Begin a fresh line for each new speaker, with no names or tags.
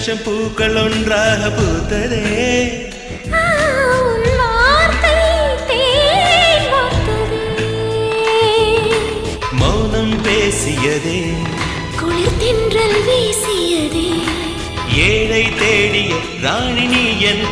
லட்சம் பூக்கள் ஒன்றாக பூத்ததே. மௌனம் பேசியதே,
குளிர் தென்றல் வீசியதே,
ஏழை தேடிய ராணி நீ என்